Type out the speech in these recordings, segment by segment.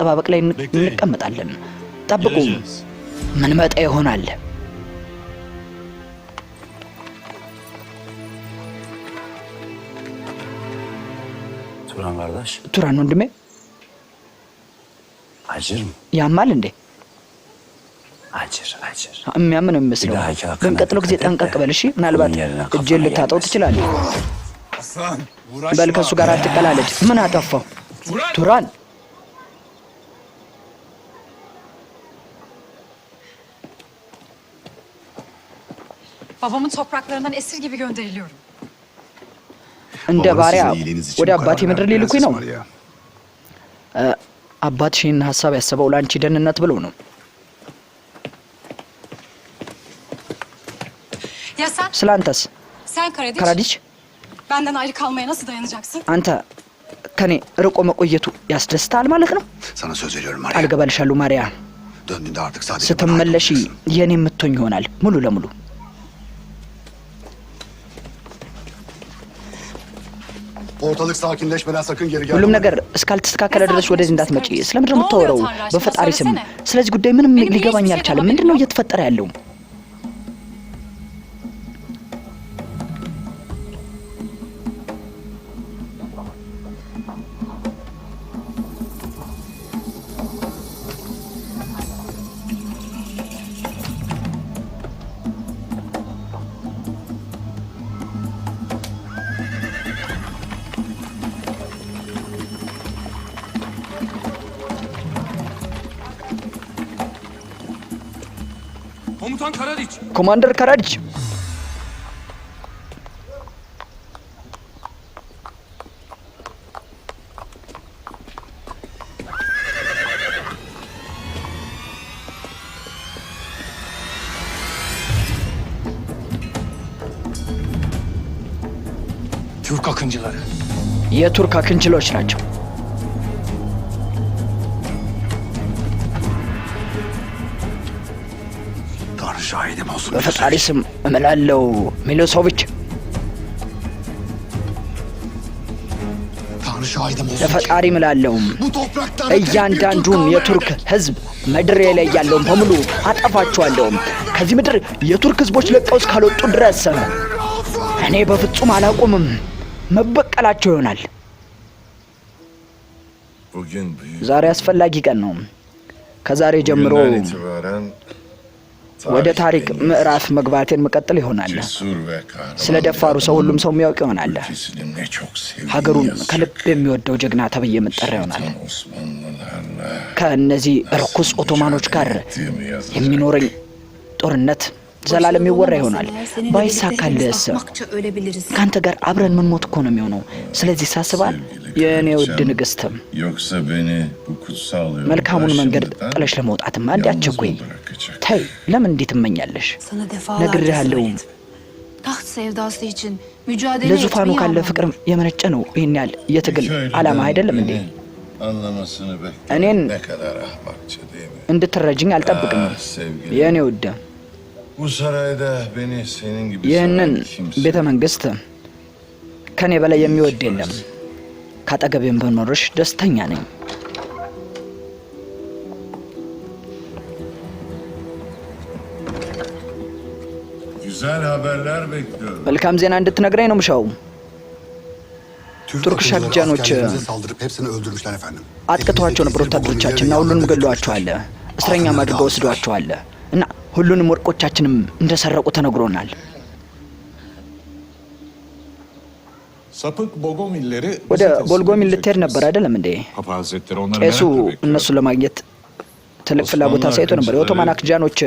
በመጠባበቅ ላይ እንቀመጣለን። ጠብቁ፣ ምን መጣ ይሆናል። Turan kardeş. ቱራን ወንድሜ Acır mı? ያማል እንዴ? Acır. የሚያም ነው የሚመስለው። በሚቀጥለው ጊዜ ጠንቀቅ በል እሺ። ምናልባት እጄን ልታጠው ትችላለህ። በል ከእሱ ጋር አትቀላለድ። ምን አጠፋው? ቱራን Babamın topraklarından esir gibi gönderiliyorum. እንደ ባሪያ ወደ አባቴ ምድር ሊልኩኝ ነው። አባትሽ ይህን ሀሳብ ያሰበው ለአንቺ ደህንነት ብሎ ነው። Ya sen? ስለ አንተስ Sen Karadiç. ካራዲች፣ Benden ayrı kalmaya nasıl dayanacaksın? አንተ ከኔ ርቆ መቆየቱ ያስደስታል ማለት ነው? Sana söz veriyorum ቃል Maria. ገባልሻለሁ ማሪያ፣ Döndüğünde artık sadece bana ስትመለሺ ait olacaksın. የኔ የምትሆኝ ይሆናል ሙሉ ለሙሉ። Ortalık sakinleşmeden sakın geri gelme. ሁሉም ነገር እስካልተስተካከለ ድረስ ወደዚህ እንዳትመጪ። ስለምንድን ነው የምታወራው? በፈጣሪ ስም ስለዚህ ጉዳይ ምንም ሊገባኝ አልቻለም። ምንድን ነው እየተፈጠረ ያለው? Komutan Karadiç. ኮማንደር ካራዲች፣ Türk akıncıları. የቱርክ አክንችሎች ናቸው። Tanrı şahidim olsun. በፈጣሪ ስም እምላለው ሚሎሶቪች፣ Tanrı şahidim olsun. ለፈጣሪ እምላለው Bu topraktan እያንዳንዱን የቱርክ ህዝብ ምድሬ ላይ ያለውን በሙሉ አጠፋቸዋለሁ። ከዚህ ምድር የቱርክ ህዝቦች ለቀው እስካልወጡ ድረስ እኔ በፍጹም አላቆምም። መበቀላቸው ይሆናል። Bugün büyük ዛሬ አስፈላጊ ቀን ነው። ከዛሬ ጀምሮ günden itibaren ወደ ታሪክ ምዕራፍ መግባቴን መቀጠል ይሆናል። cesur ve kahraman ስለ ደፋሩ ሰው ሁሉም ሰው የሚያውቅ ይሆናል። ülkesini ne çok sevdiğini ሀገሩን yazar. ከልብ የሚወደው ጀግና ተብዬ መጠሪያ ይሆናል። Sultan Osmanlılarla ከእነዚህ ርኩስ ኦቶማኖች ጋር ettiğimi yazar. የሚኖረኝ ጦርነት ዘላለም ይወራ ይሆናል። ባይሳካልስ ከአንተ ጋር አብረን ምን ሞት እኮ ነው የሚሆነው። ስለዚህ ሳስባል የእኔ ውድ ንግስትም Yoksa beni bu kutsal yolda መልካሙን መንገድ şimdiden ጥለሽ ለመውጣትም አንድ yalnız አቸኩኝ። mı bırakacak? ተይ፣ ለምን እንዴት ትመኛለሽ? ነግሬሃለሁ። Taht sevdası için mücadele ለዙፋኑ etmeyi ካለ anlamlı. ፍቅር የመነጨ ነው ይህን ያህል የትግል Köylüden ዓላማ አይደለም እንዴ? beni anlamasını beklemek እኔን ne kadar ahmakça değil mi? እንድትረጅኝ አልጠብቅም Ah, sevgilim. የእኔ ውድ። Bu sarayda beni senin gibi ይህንን seven kimse ቤተ መንግስት ከኔ በላይ የሚወድ የለም። ካጠገቤም በኖርሽ ደስተኛ ነኝ። güzel haberler bekliyorum. መልካም ዜና እንድትነግረኝ ነው ምሻው። Türk Türk akıncıları şarkıcanı askerlerimize uçağı. saldırıp hepsini öldürmüşler efendim. አጥቅተዋቸው ነበር ወታደሮቻችንና ሁሉንም ገለዋቸዋል። እስረኛም አድርገው ወስደዋቸዋል እና ሁሉንም ወርቆቻችንም እንደሰረቁ ተነግሮናል። Sapık Bogomilleri ወደ ቦልጎሚል ልትሄድ ነበር አይደለም እንዴ? Papa Hazretleri onları ቄሱ merakla bekliyor. እነሱን ለማግኘት ትልቅ ፍላጎት አሳይቶ ነበር። የኦቶማን አክጃኖች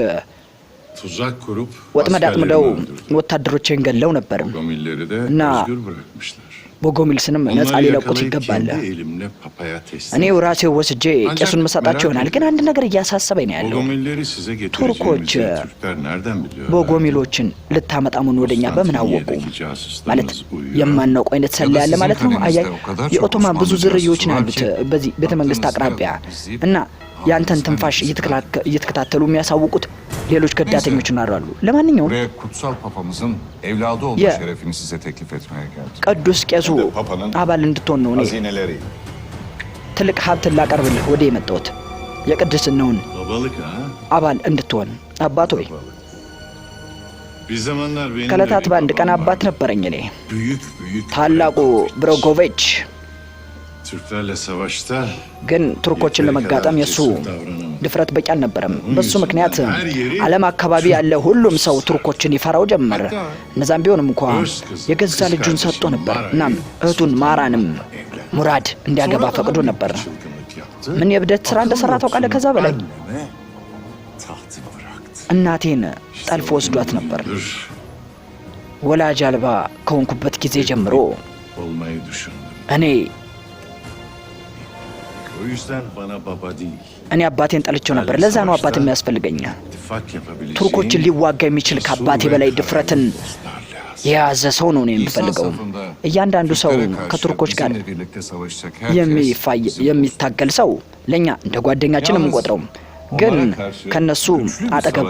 Tuzak kurup ወጥመድ አጥምደው askerlerini öldürdü. ወታደሮችን ገለው ነበር። Bogomilleri de Na. özgür bırakmışlar. ቦጎሚልስንም ነፃ Onları ሊለቁት yakalayıp ይገባል። kendi elimle papaya teslim. እኔው ራሴው ወስጄ ቄሱን መሳጣቸው ይሆናል። ግን አንድ ነገር እያሳሰበኝ ነው ያለው። Bogomilleri size Turkoç, getireceğimizi Türkler nereden biliyorlar? ቦጎሚሎችን ልታመጣ መሆኑን ወደኛ በምን አወቁ? Konstantiniyye'deki casuslarımız ማለት uyuyor. የማናውቀው አይነት ሰላ ያለ ማለት ነው። አያይ የኦቶማን ብዙ ዝርዮች ነው ያሉት በዚህ ቤተ መንግስት አቅራቢያ እና ያንተን ትንፋሽ እየተከታተሉ የሚያሳውቁት ሌሎች ከዳተኞች እናራሉ። ለማንኛውም Buraya kutsal papamızın evladı olma Ya. şerefini size teklif etmeye geldim. ቅዱስ ቄሱ አባል እንድትሆን ነው እኔ Hazineleri, ትልቅ ሀብት ላቀርብልህ ወደ የመጣሁት የቅድስናውን Babalık ha? አባል እንድትሆን አባት ሆይ Bir zamanlar benim ከዕለታት de bir በአንድ ቀን babam አባት vardı. ነበረኝ እኔ Büyük ታላቁ ብሮጎቪች Türklerle savaşta ግን ቱርኮችን ለመጋጠም የሱ ድፍረት በቂ አልነበረም። በሱ ምክንያት ዓለም አካባቢ ያለ ሁሉም ሰው ቱርኮችን ይፈራው ጀመር። እነዛም ቢሆንም እንኳ የገዛ ልጁን ሰጥቶ ነበር። እናም እህቱን ማራንም ሙራድ እንዲያገባ ፈቅዶ ነበር። ምን የብደት ስራ እንደሰራ ታውቃለህ? ከዛ በላይ tahtı bıraktı. እናቴን ጠልፎ ወስዷት ነበር። ወላጅ አልባ ከሆንኩበት ጊዜ ጀምሮ Olmayı düşündüm. እኔ O yüzden bana baba değil. እኔ አባቴን ጠልቼው ነበር። ለዛ ነው አባት የሚያስፈልገኝ። İttifak yapabileceğim. ቱርኮችን ሊዋጋ የሚችል ከአባቴ በላይ ድፍረትን የያዘ ሰው ነው የሚፈልገው። እያንዳንዱ ሰው ከቱርኮች ጋር የሚታገል ሰው ለኛ እንደ ጓደኛችን የምንቆጥረው፣ ግን ከነሱ አጠገብ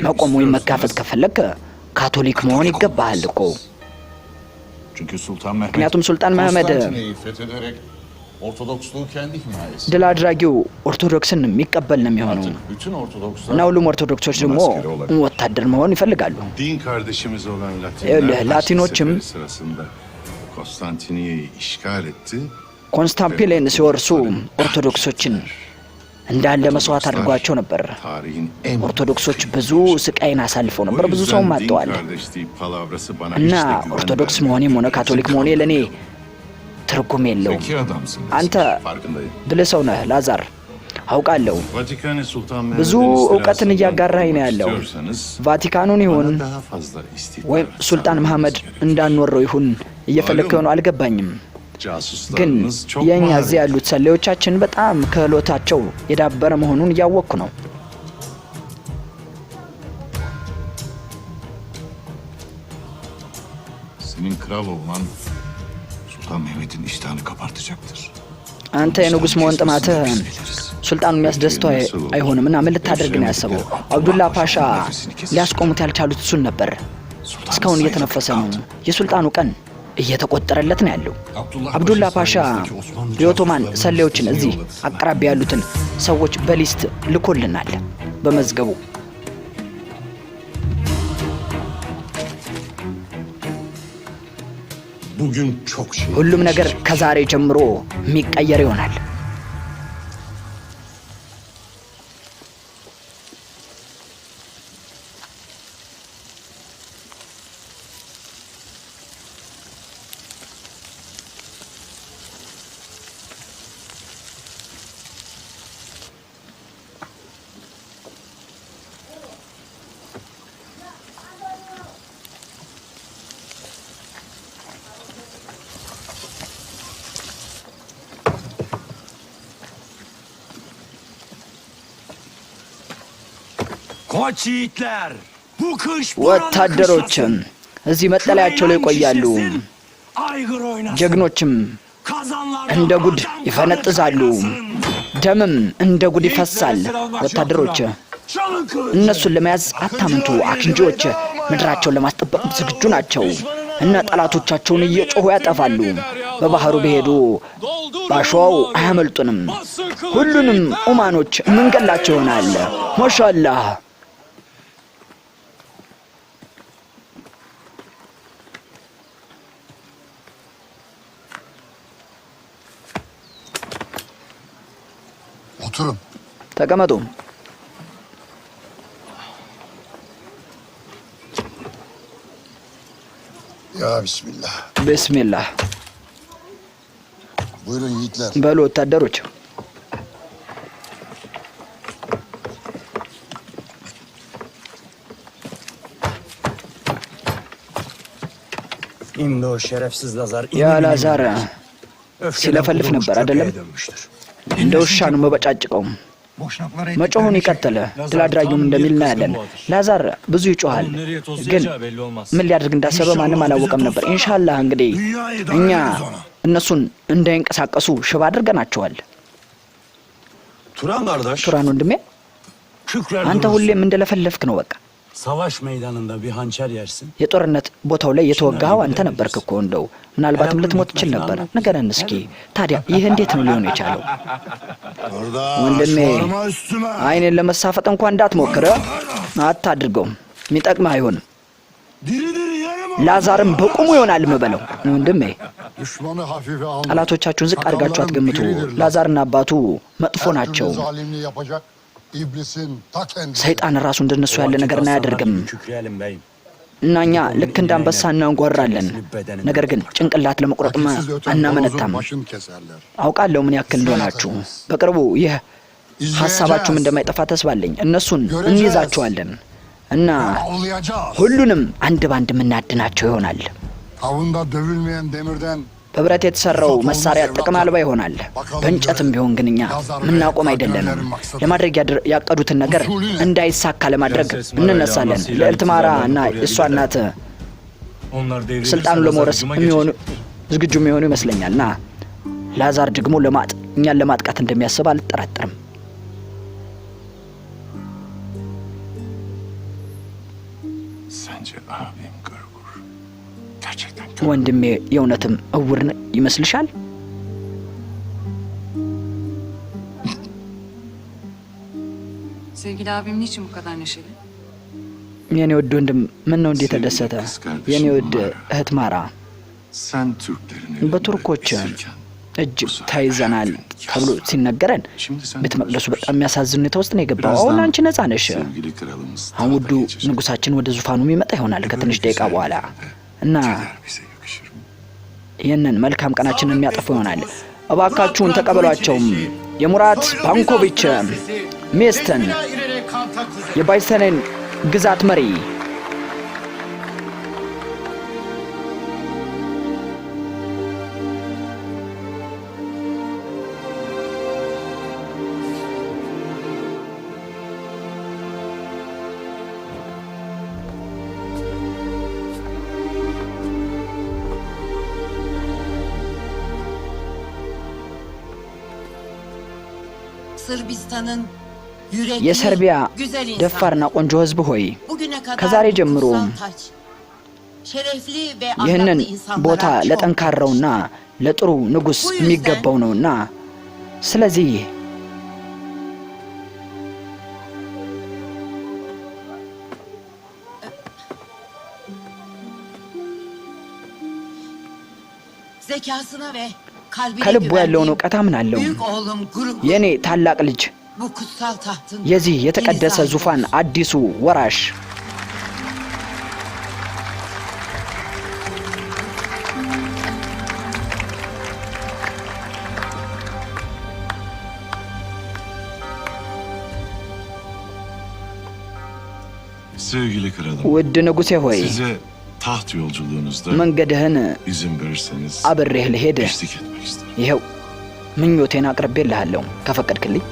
መቆም ወይም መጋፈጥ ከፈለክ ካቶሊክ መሆን ይገባሃል እኮ። ምክንያቱም ሱልጣን መሐመድ Ortodoksluğu kendi himayesi. ድል አድራጊው ኦርቶዶክስን የሚቀበል ነው የሚሆነው Artık bütün Ortodokslar እና ሁሉም ኦርቶዶክሶች ደግሞ ወታደር መሆን ይፈልጋሉ። Din kardeşimiz olan Öyle, Latinler Latinoçum. Haçlı Seferi sırasında Konstantiniyye'yi işgal etti. ኮንስታንቲኖፕልን ሲወርሱ ኦርቶዶክሶችን እንዳለ መስዋዕት አድርጓቸው ነበር። Tarihin en ኦርቶዶክሶች ብዙ ስቃይን አሳልፈው ነበር፣ ብዙ ሰውም አጥተዋል። kardeşliği palavrası bana እና hiç de güven ኦርቶዶክስ vermedi. መሆኔም ሆነ ካቶሊክ መሆኔ ለእኔ ትርጉም የለውም። zeki adamsın. አንተ Farkındayım. ብልህ ሰው ነህ ላዛር፣ አውቃለሁ። Vatikan'ı Sultan ብዙ Mehmet'in እውቀትን istirasından እያጋራኝ ነው korumak ያለው። istiyorsanız ቫቲካኑን ይሁን bana daha fazla istihbarat ወይም ሱልጣን sağlamanız መሐመድ gerekiyor. እንዳንወረው ይሁን እየፈለግከው ነው አልገባኝም። ግን Casuslarınız çok የእኛ maharetli. እዚህ ያሉት ሰላዮቻችን በጣም ክህሎታቸው የዳበረ መሆኑን እያወቅኩ ነው። Senin kral olman Sultan Mehmet'in iştahını kabartacaktır. አንተ የንጉሥ መሆን ጥማትህ ሱልጣኑ የሚያስደስተው አይሆንም እና ምን ልታደርግ ነው ያሰበው? አብዱላ ፓሻ ሊያስቆሙት ያልቻሉት እሱን ነበር። እስካሁን እየተነፈሰ ነው። የሱልጣኑ ቀን እየተቆጠረለት ነው ያለው። አብዱላ ፓሻ የኦቶማን ሰላዮችን እዚህ አቅራቢያ ያሉትን ሰዎች በሊስት ልኮልናል በመዝገቡ። Bugün çok şey. ሁሉም ነገር ከዛሬ ጀምሮ የሚቀየር ይሆናል። Koç yiğitler! Bu kış ወታደሮችም እዚህ መጠለያቸው ላይ ይቆያሉ። aygır oynasın. ጀግኖችም Kazanlar እንደ ጉድ ይፈነጥዛሉ። ደምም እንደ ጉድ ይፈሳል። ወታደሮች እነሱን ለመያዝ አታምንቱ። አክንጂዎች ምድራቸውን ለማስጠበቅ ዝግጁ ናቸው እና ጠላቶቻቸውን እየጮሁ ያጠፋሉ። በባህሩ በሄዱ ባሸዋው አያመልጡንም። ሁሉንም ኡማኖች ምንገላቸው ይሆናል። ማሻአላህ። Oturun. ተቀመጡ። Ya bismillah. ቢስሚላህ Buyurun yiğitler. በሉ ወታደሮች። İndi o şerefsiz Lazar. ያ ላዛር ሲለፈልፍ ነበር አይደለም? እንደ ውሻ ነው መበጫጭቀው። መጮሁን ይቀጥል። ድል አድራጊውም እንደሚል እናያለን። ላዛር ብዙ ይጮሃል፣ ግን ምን ሊያደርግ እንዳሰበ ማንም አላወቀም ነበር። ኢንሻአላህ እንግዲህ እኛ እነሱን እንዳይንቀሳቀሱ ሽባ አድርገናቸዋል። Turan kardeş. ቱራን ወንድሜ፣ አንተ ሁሌም እንደለፈለፍክ ነው። በቃ Savaş meydanında bir hançer yersin. የጦርነት ቦታው ላይ የተወጋው አንተ ነበርክ እኮ እንደው ምናልባትም ልትሞት ትችል ነበር ንገረን እስኪ ታዲያ ይህ እንዴት ነው ሊሆን የቻለው ወንድሜ አይኔን ለመሳፈጥ እንኳን እንዳትሞክረ አታድርገው የሚጠቅም አይሆንም ላዛርም በቁሙ ይሆናል መበለው ወንድሜ Düşmanı hafife alma. ጠላቶቻችሁን ዝቅ አድርጋችሁ አትገምቱ ላዛርና አባቱ መጥፎ ናቸው Zalimliği yapacak iblisin ta kendisi. ሰይጣን ራሱ እንደነሱ ያለ ነገር አያደርግም Kükreyelim beyim. እናኛ ልክ እንዳንበሳ እናንጓራለን ነገር ግን ጭንቅላት ለመቁረጥማ Vakitsiz öten አናመነታም horozun başını keserler. አውቃለሁ ምን ያክል እንደሆናችሁ በቅርቡ ይህ ሐሳባችሁም እንደማይጠፋ ተስባለኝ እነሱን እንይዛቸዋለን እና Avlayacağız. ሁሉንም አንድ ባንድ ምናድናቸው ይሆናል Tavında dövülmeyen demirden በብረት የተሰራው መሳሪያ ጥቅም አልባ ይሆናል በእንጨትም ቢሆን ግን እኛ ምናቆም አይደለንም ለማድረግ ያቀዱትን ነገር እንዳይሳካ ለማድረግ እንነሳለን ለእልትማራ እና እሷ እናት Onlar devrilirse ስልጣኑ ለመውረስ የሚሆኑ ዝግጁ የሚሆኑ ይመስለኛልና ላዛር ደግሞ እኛን ለማጥቃት እንደሚያስብ አልጠራጠርም Sence abim Gırgur gerçekten ወንድሜ የእውነትም እውር ይመስልሻል Sevgili abim niçin bu kadar neşeli? የኔ ውድ ወንድም ምን ነው እንዴት ተደሰተ የኔ ውድ እህት ማራ sen Türklerin በቱርኮች እጅ ታይዘናል ተብሎ ሲነገረን ቤተ መቅደሱ በጣም የሚያሳዝን ሁኔታ ውስጥ ነው የገባው አሁን አንቺ ነፃ ነሽ አሁን ውዱ ንጉሳችን ወደ ዙፋኑ የሚመጣ ይሆናል ከትንሽ ደቂቃ በኋላ እና ይህንን መልካም ቀናችንን የሚያጠፉ ይሆናል እባካችሁን ተቀበሏቸውም የሙራት ባንኮቪች ሚስትን የባይሰንን ግዛት መሪ Sırbistan'ın የሰርቢያ ደፋርና ቆንጆ ህዝብ ሆይ ከዛሬ ጀምሮ ይህንን ቦታ ለጠንካራውና ለጥሩ ንጉስ የሚገባው ነውና ስለዚህ zekasına ve ከልቡ ያለውን ዕውቀት አምናለሁ የኔ ታላቅ ልጅ የዚህ የተቀደሰ ዙፋን አዲሱ ወራሽ Sevgili kralım, ውድ ንጉሴ ሆይ size taht yolculuğunuzda መንገድህን izin verirseniz አብሬህ ልሄድ eşlik etmek isterim. ይኸው ምኞቴን አቅርቤልሃለሁ ከፈቀድክልኝ